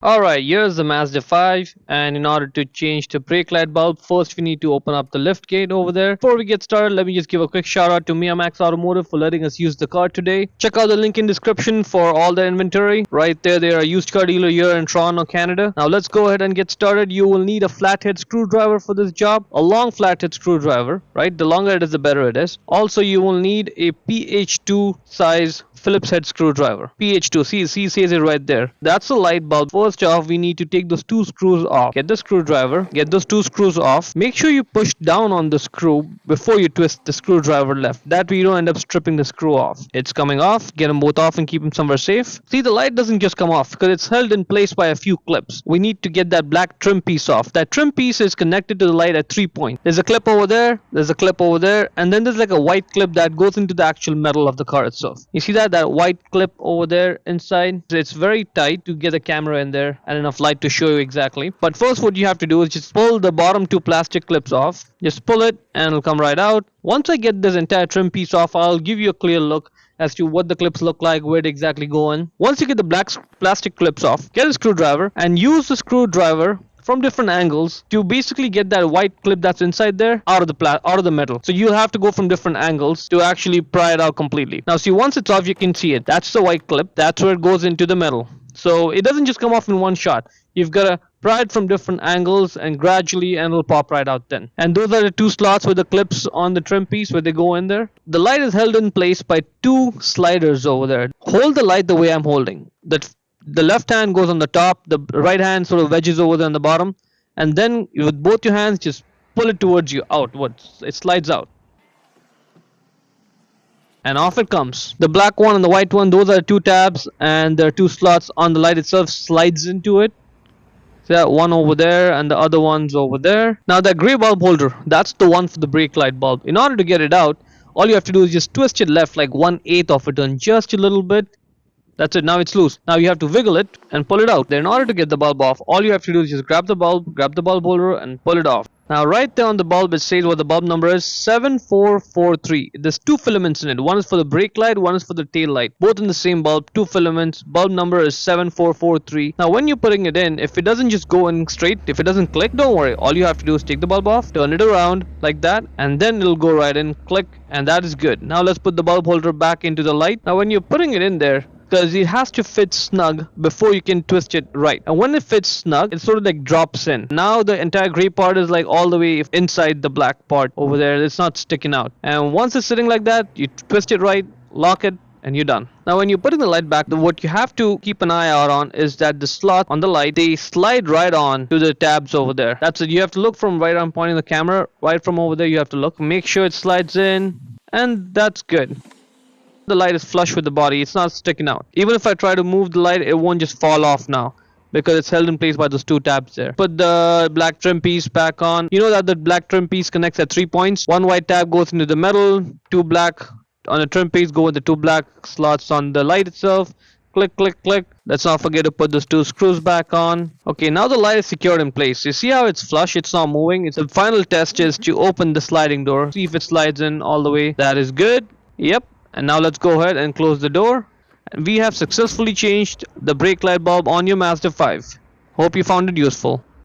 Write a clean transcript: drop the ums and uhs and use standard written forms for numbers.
Alright, here's the Mazda 5, and in order to change the brake light bulb, first we need to open up the lift gate over there. Before we get started, let me just give a quick shout out to Max Automotive for letting us use the car today. Check out the link in description for all the inventory. Right there, they are a used car dealer here in Toronto, Canada. Now let's go ahead and get started. You will need a flathead screwdriver for this job, a long flathead screwdriver, right? The longer it is, the better it is. Also, you will need a PH2 size Phillips head screwdriver. PH2, see says it right there. That's the light bulb. First off, we need to take those two screws off. Get the screwdriver, get those two screws off. Make sure you push down on the screw before you twist the screwdriver left. That way you don't end up stripping the screw off. It's coming off. Get them both off and keep them somewhere safe. See, the light doesn't just come off because it's held in place by a few clips. We need to get that black trim piece off. That trim piece is connected to the light at 3 points. There's a clip over there, there's a clip over there, and then there's like a white clip that goes into the actual metal of the car itself. You see that white clip over there inside? It's very tight to get the camera in there and enough light to show you exactly. But first what you have to do is just pull the bottom two plastic clips off. Just pull it and it'll come right out. Once I get this entire trim piece off, I'll give you a clear look as to what the clips look like, where they exactly go in. Once you get the black plastic clips off, get a screwdriver and use the screwdriver from different angles to basically get that white clip that's inside there out of the metal. So you'll have to go from different angles to actually pry it out completely. Now see, once it's off, you can see it. That's the white clip. That's where it goes into the metal. So it doesn't just come off in one shot. You've got to pry it from different angles and gradually, and it'll pop right out then. And those are the two slots with the clips on the trim piece where they go in there. The light is held in place by two sliders over there. Hold the light the way I'm holding. The left hand goes on the top, the right hand sort of wedges over there on the bottom, and then with both your hands just pull it towards you, outwards. It slides out. And off it comes. The black one and the white one, those are two tabs, and there are two slots on the light itself, slides into it. So that one over there and the other one's over there. Now that grey bulb holder, that's the one for the brake light bulb. In order to get it out, all you have to do is just twist it left like 1/8 of a turn, just a little bit. That's it, now it's loose. Now you have to wiggle it and pull it out. Then in order to get the bulb off, all you have to do is just grab the bulb holder and pull it off. Now right there on the bulb, it says what the bulb number is, 7443. There's two filaments in it. One is for the brake light, one is for the tail light. Both in the same bulb, two filaments. Bulb number is 7443. Now when you're putting it in, if it doesn't just go in straight, if it doesn't click, don't worry. All you have to do is take the bulb off, turn it around like that, and then it'll go right in, click, and that is good. Now let's put the bulb holder back into the light. Now when you're putting it in there, because it has to fit snug before you can twist it right. And when it fits snug, it sort of like drops in. Now the entire gray part is like all the way inside the black part over there. It's not sticking out. And once it's sitting like that, you twist it right, lock it, and you're done. Now when you're putting the light back, what you have to keep an eye out on is that the slot on the light, they slide right on to the tabs over there. That's it. You have to look from right on pointing the camera, right from over there you have to look. Make sure it slides in, and that's good. The light is flush with the body, it's not sticking out. Even if I try to move the light, it won't just fall off now because it's held in place by those two tabs there. Put the black trim piece back on. You know that the black trim piece connects at 3 points. One white tab goes into the metal, two black on the trim piece go with the two black slots on the light itself. Click, click, click. Let's not forget to put those two screws back on. Okay, now the light is secured in place. You see how it's flush, it's not moving. The final test is to open the sliding door. See if it slides in all the way. That is good. Yep. And now let's go ahead and close the door. And we have successfully changed the brake light bulb on your Mazda 5. Hope you found it useful.